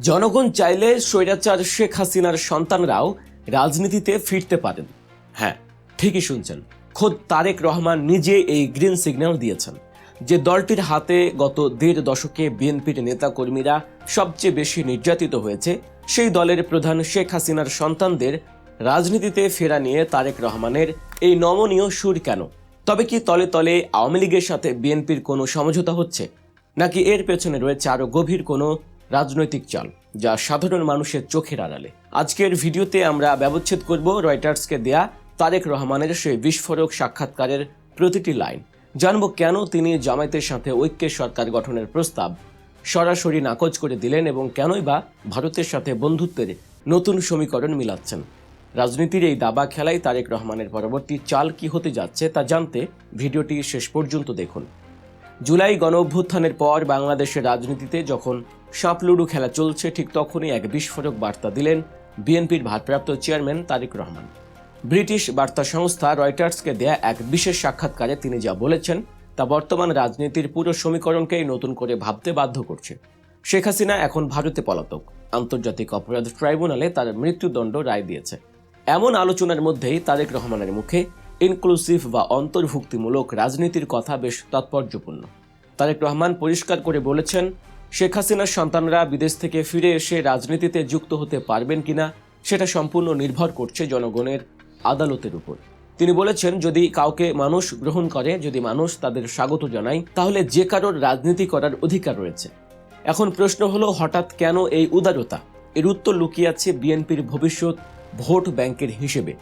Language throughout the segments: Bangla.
জনগণ চাইলে স্বৈরাচার শেখ হাসিনার সন্তানরাও রাজনীতিতে ফিরতে পারেন। হ্যাঁ, ঠিকই শুনছেন, খোদ তারেক রহমান নিজে এই গ্রিন সিগন্যাল দিয়েছেন। যে দলটির হাতে গত ১.৫ দশকে বিএনপির নেতাকর্মীরা সবচেয়ে বেশি নির্যাতিত হয়েছে, সেই দলের প্রধান শেখ হাসিনার সন্তানদের রাজনীতিতে ফেরা নিয়ে তারেক রহমানের এই নমনীয় সুর কেন? তবে কি তলে তলে আওয়ামী লীগের সাথে বিএনপির কোনো সমঝোতা হচ্ছে, নাকি এর পেছনে রয়েছে আরো গভীর কোনো রাজনৈতিক চাল, যা সাধারণ মানুষের চোখের আড়ালে? আজকের ভিডিওতে আমরা ব্যবচ্ছেদ করব রয়টার্সকে দেয়া তারেক রহমানের সেই বিস্ফোরক সাক্ষাৎকারের প্রতিটি লাইন। জানব কেন তিনি জামায়াতের সাথে ঐক্যের সরকার গঠনের প্রস্তাব সরাসরি নাকচ করে দিলেন এবং কেনই বা ভারতের সাথে বন্ধুত্বের নতুন সমীকরণ মিলাচ্ছেন। রাজনীতির এই দাবা খেলায় তারেক রহমানের পরবর্তী চাল কি হতে যাচ্ছে তা জানতে ভিডিওটি শেষ পর্যন্ত দেখুন। জুলাই গণঅভ্যুত্থানের পর বাংলাদেশের রাজনীতিতে যখন সাপলুডু খেলা চলছে, ঠিক তখনই এক বিস্ফোরক বার্তা দিলেন বিএনপির ভারপ্রাপ্ত চেয়ারম্যান তারেক রহমান। ব্রিটিশ বার্তা সংস্থা রয়টার্সকে দেয়া এক বিশেষ সাক্ষাৎকারে তিনি যা বলেছেন তা বর্তমান রাজনীতির পুরো সমীকরণকেই নতুন করে ভাবতে বাধ্য করছে। শেখ হাসিনা এখন ভারতে পলাতক, আন্তর্জাতিক অপরাধ ট্রাইব্যুনালে তার মৃত্যুদণ্ড রায় দিয়েছে। এমন আলোচনার মধ্যেই তারেক রহমানের মুখে ইনক্লুসিভ বা অন্তর্ভুক্তিমূলক রাজনীতির কথা বেশ তাৎপর্যপূর্ণ। তারেক রহমান পরিষ্কার করে বলেছেন, শেখ হাসিনার সন্তানরা বিদেশ থেকে ফিরে এসে রাজনীতিতে যুক্ত হতে পারবেন কিনা সেটা সম্পূর্ণ নির্ভর করছে জনগণের আদালতের উপর। তিনি বলেছেন, যদি কাউকে মানুষ গ্রহণ করে, যদি মানুষ তাদের স্বাগত জানায়, তাহলে যে কারোর রাজনীতি করার অধিকার রয়েছে। এখন প্রশ্ন হলো, হঠাৎ কেন এই উদারতা? এর উত্তর লুকিয়ে আছে বিএনপির ভবিষ্যৎ ভোট ব্যাংকের হিসেবে।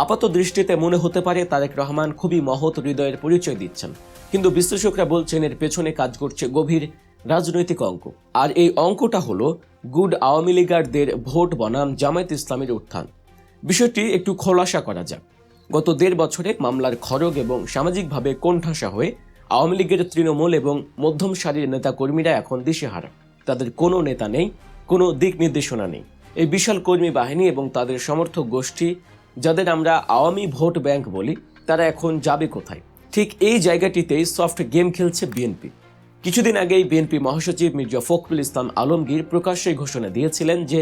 আপাত দৃষ্টিতে মনে হতে পারে তারেক রহমান খুবই মহৎ হৃদয়ের পরিচয় দিচ্ছেন, কিন্তু বিশ্লেষকরা বলছেন এর পেছনে কাজ করছে গভীর রাজনৈতিক অঙ্ক। আর এই অঙ্কটা হলো গুড আওয়ামী লীগারদের ভোট বনাম জামায়াত ইসলামীর উত্থান। বিষয়টি একটু খোলাসা করা যাক। গত ১.৫ বছরে মামলার খড়গ এবং সামাজিকভাবে কোণঠাসা হয়ে আওয়ামী লীগের তৃণমূল এবং মধ্যম সারির নেতাকর্মীরা এখন দিশেহারা। তাদের কোনো নেতা নেই, কোনো দিক নির্দেশনা নেই। এই বিশাল কর্মী বাহিনী এবং তাদের সমর্থক গোষ্ঠী, যাদের আমরা আওয়ামী ভোট ব্যাংক বলি, তারা এখন যাবে কোথায়? ঠিক এই জায়গাটিতেই সফট গেম খেলছে বিএনপি। কিছুদিন আগেই বিএনপি মহাসচিব মির্জা ফখরুল ইসলাম আলমগীর প্রকাশ্যে ঘোষণা দিয়েছিলেন যে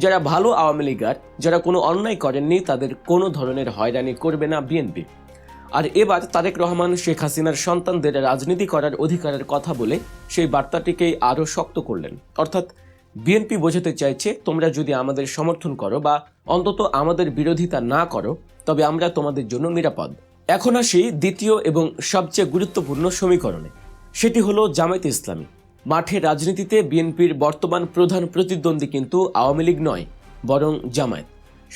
যারা ভালো আওয়ামী লীগার, যারা কোনো অন্যায় করেননি, তাদের কোনো ধরনের হয়রানি করবে না বিএনপি। আর এবার তারেক রহমান শেখ হাসিনার সন্তানদের রাজনীতি করার অধিকারের কথা বলে সেই বার্তাটিকেই আরও শক্ত করলেন। অর্থাৎ বিএনপি বোঝাতে চাইছে, তোমরা যদি আমাদের সমর্থন করো বা অন্তত আমাদের বিরোধিতা না করো, তবে আমরা তোমাদের জন্য নিরাপদ। এখন আসি দ্বিতীয় এবং সবচেয়ে গুরুত্বপূর্ণ সমীকরণে। সেটি হলো জামায়াত ইসলামী। মাঠে রাজনীতিতে বিএনপির বর্তমান প্রধান প্রতিদ্বন্দ্বী কিন্তু আওয়ামী লীগ নয়, বরং জামায়াত।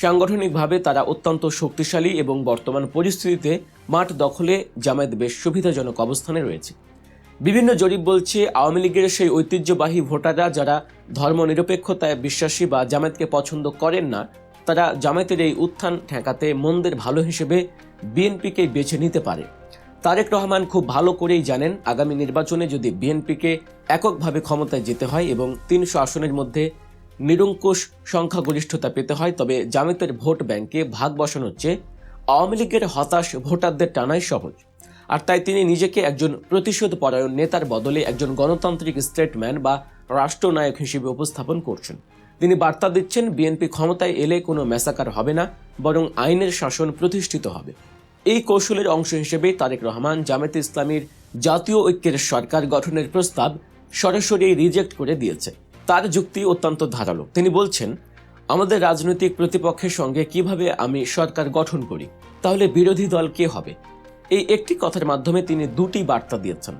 সাংগঠনিকভাবে তারা অত্যন্ত শক্তিশালী এবং বর্তমান পরিস্থিতিতে মাঠ দখলে জামায়াত বেশ সুবিধাজনক অবস্থানে রয়েছে। বিভিন্ন জরিপ বলছে, আওয়ামী লীগের সেই ঐতিহ্যবাহী ভোটাররা যারা ধর্মনিরপেক্ষতায় বিশ্বাসী বা জামায়াতকে পছন্দ করেন না, তারা জামায়াতের এই উত্থান ঠেকাতে মন্দের ভালো হিসেবে বিএনপিকে বেছে নিতে পারে। তারেক রহমান খুব ভালো করেই জানেন, আগামী নির্বাচনে যদি বিএনপিকে এককভাবে ক্ষমতায় যেতে হয় এবং ৩০০ আসনের মধ্যে নিরঙ্কুশ সংখ্যাগরিষ্ঠতা পেতে হয়, তবে জামায়াতের ভোট ব্যাংকে ভাগ বসানো হচ্ছে আওয়ামী লীগের হতাশ ভোটারদের টানাই সহজ। আর তাই তিনি নিজেকে একজন প্রতিশোধ পরায়ণ নেতার বদলে একজন গণতান্ত্রিক স্টেটম্যান বা রাষ্ট্রনায়ক হিসেবে উপস্থাপন করছেন। তিনি বার্তা দিচ্ছেন, বিএনপি ক্ষমতায় এলে কোনো ম্যাসাকার হবে না, বরং আইনের শাসন প্রতিষ্ঠিত হবে। এই কৌশলের অংশ হিসেবে তারেক রহমান জামায়াতে ইসলামীর জাতীয় ঐক্যের সরকার গঠনের প্রস্তাব সরাসরি রিজেক্ট করে দিয়েছে। তার যুক্তি অত্যন্ত ধারালো। তিনি বলছেন, আমাদের রাজনৈতিক প্রতিপক্ষের সঙ্গে কিভাবে আমি সরকার গঠন করি, তাহলে বিরোধী দল কে হবে? এই একটি কথার মাধ্যমে তিনি দুটি বার্তা দিয়েছেন।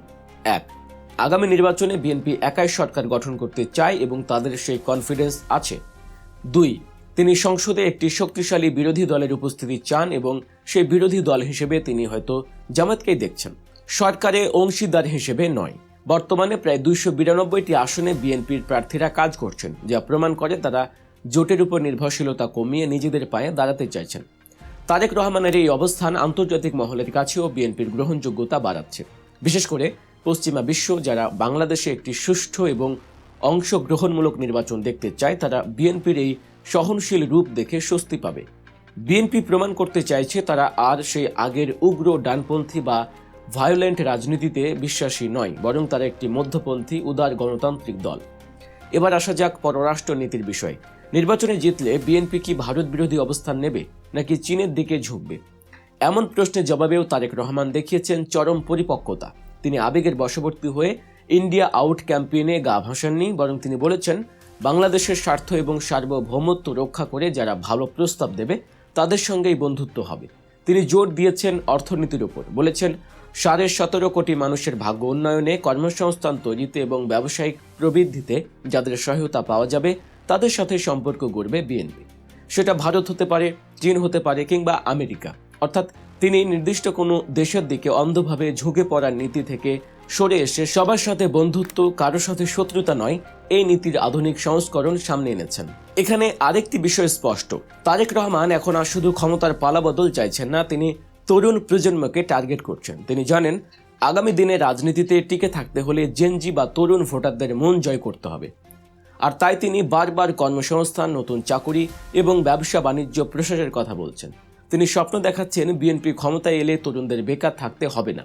এক, আগামী নির্বাচনে বিএনপি একাই সরকার গঠন করতে চায় এবং তাদের সেই কনফিডেন্স আছে। ২, তিনি সংসদে একটি শক্তিশালী বিরোধী দলের উপস্থিতি চান এবং সেই বিরোধী দল হিসেবে তিনি হয়তো জামায়াতকেই দেখছেন, সরকারে অংশীদার হিসেবে নয়। বর্তমানে প্রায় ২৯২টি আসনে বিএনপির প্রার্থীরা কাজ করছেন, যা প্রমাণ করে তারা জোটের উপর নির্ভরশীলতা কমিয়ে নিজেদের পায়ে দাঁড়াতে চাইছেন। তারেক রহমানের এই অবস্থান আন্তর্জাতিক মহলের কাছেও বিএনপির গ্রহণযোগ্যতা বাড়াচ্ছে, বিশেষ করে পশ্চিমা বিশ্ব যারা বাংলাদেশে একটি সুষ্ঠু এবং অংশগ্রহণমূলক নির্বাচন দেখতে চায়, তারা বিএনপির এই সহনশীল রূপ দেখে স্বস্তি পাবে। বিএনপি প্রমাণ করতে চাইছে তারা আর সেই আগের উগ্র ডানপন্থী বা ভায়োলেন্ট রাজনীতিতে বিশ্বাসী নয়, বরং তারা একটি মধ্যপন্থী উদার গণতান্ত্রিক দল। এবার আসা যাক পররাষ্ট্র নীতির বিষয়। নির্বাচনে জিতলে বিএনপি কি ভারত বিরোধী অবস্থান নেবে নাকি চীনের দিকে ঝুঁকবে? এমন প্রশ্নের জবাবেও তারেক রহমান দেখিয়েছেন চরম পরিপক্কতা। তিনি আবেগের বশবর্তী হয়ে ইন্ডিয়া আউট ক্যাম্পেইনে গা ভাসাননি, বরং তিনি বলেছেন বাংলাদেশের স্বার্থ এবং সার্বভৌমত্ব রক্ষা করে যারা ভালো প্রস্তাব দেবে তাদের সঙ্গেই বন্ধুত্ব হবে। তিনি জোর দিয়েছেন অর্থনীতির উপর, বলেছেন 17.5 কোটি মানুষের ভাগ্য উন্নয়নে, কর্মসংস্থান তৈরিতে এবং ব্যবসায়িক প্রবৃদ্ধিতে যাদের সহায়তা পাওয়া যাবে তাদের সাথে সম্পর্ক গড়বে বিএনপি। সেটা ভারত হতে পারে, চীন হতে পারে কিংবা আমেরিকা। অর্থাৎ তিনি নির্দিষ্ট কোনো দেশের দিকে অন্ধভাবে ঝুঁকে পড়ার নীতি থেকে সরে এসে সবার সাথে বন্ধুত্ব, কারো সাথে শত্রুতা নয়, এই নীতির আধুনিক সংস্করণ সামনে এনেছেন। এখানে আরেকটি বিষয় স্পষ্ট, তারেক রহমান এখন আর শুধু ক্ষমতার পালাবদল চাইছেন না, তিনি তরুণ প্রজন্মকে টার্গেট করছেন। তিনি জানেন আগামী দিনে রাজনীতিতে টিকে থাকতে হলে জেনজি বা তরুণ ভোটারদের মন জয় করতে হবে। আর তাই তিনি বারবার কর্মসংস্থান, নতুন চাকুরি এবং ব্যবসা বাণিজ্য প্রসারের কথা বলছেন। তিনি স্বপ্ন দেখাচ্ছেন বিএনপি ক্ষমতায় এলে তরুণদের বেকার থাকতে হবে না,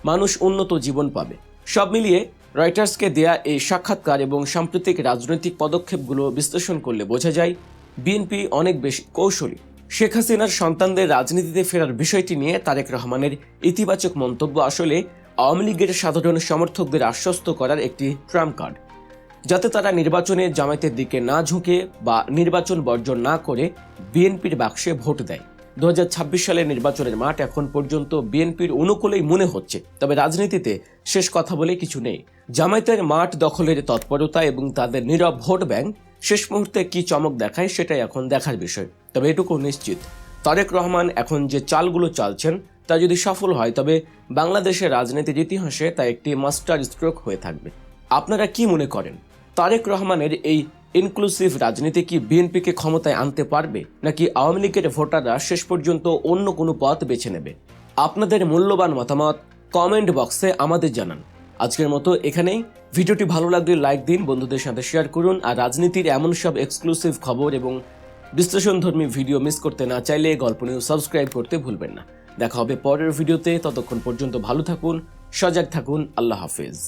মানুষ উন্নত জীবন পাবে। সব মিলিয়ে রয়টার্সকে দেয়া এই সাক্ষাৎকার এবং সাম্প্রতিক রাজনৈতিক পদক্ষেপগুলো বিশ্লেষণ করলে বোঝা যায় বিএনপি অনেক বেশি কৌশলী। শেখ হাসিনার সন্তানদের রাজনীতিতে ফেরার বিষয়টি নিয়ে তারেক রহমানের ইতিবাচক মন্তব্য আসলে আওয়ামী লীগের সাধারণ সমর্থকদের আশ্বস্ত করার একটি ট্রাম্প কার্ড, যাতে তারা নির্বাচনে জামায়াতের দিকে না ঝুঁকে বা নির্বাচন বর্জন না করে বিএনপির বাক্সে ভোট দেয়। 2026 সালের নির্বাচনের মাঠ এখন পর্যন্ত বিএনপির অনুকূলেই মনে হচ্ছে, তবে রাজনীতিতে শেষ কথা বলে কিছু নেই। জামায়াতের মাঠ দখলের তৎপরতা এবং তাদের নীরব ভোট ব্যাংক শেষ মুহূর্তে কি চমক দেখায় সেটাই এখন দেখার বিষয়। তবে এটুকু নিশ্চিত, তারেক রহমান এখন যে চালগুলো চালছেন তা যদি সফল হয় তবে বাংলাদেশের রাজনীতির ইতিহাসে তা একটি মাস্টার স্ট্রোক হয়ে থাকবে। আপনারা কি মনে করেন, তারেক রহমানের এই ইনক্লুসিভ রাজনীতি কি বিএনপিকে ক্ষমতায় আনতে পারবে নাকি আওয়ামী লীগের ভোটাররা শেষ পর্যন্ত অন্য কোনো পথ বেছে নেবে? আপনাদের মূল্যবান মতামত কমেন্ট বক্সে আমাদের জানান। আজকের মতো এখানেই। ভিডিওটি ভালো লাগলে লাইক দিন, বন্ধুদের সাথে শেয়ার করুন। আর রাজনীতির এমন সব এক্সক্লুসিভ খবর এবং বিশ্লেষণধর্মী ভিডিও মিস করতে না চাইলে গল্প নিউজ সাবস্ক্রাইব করতে ভুলবেন না। দেখা হবে পরের ভিডিওতে, ততক্ষণ পর্যন্ত ভালো থাকুন, সজাগ থাকুন। আল্লাহ হাফেজ।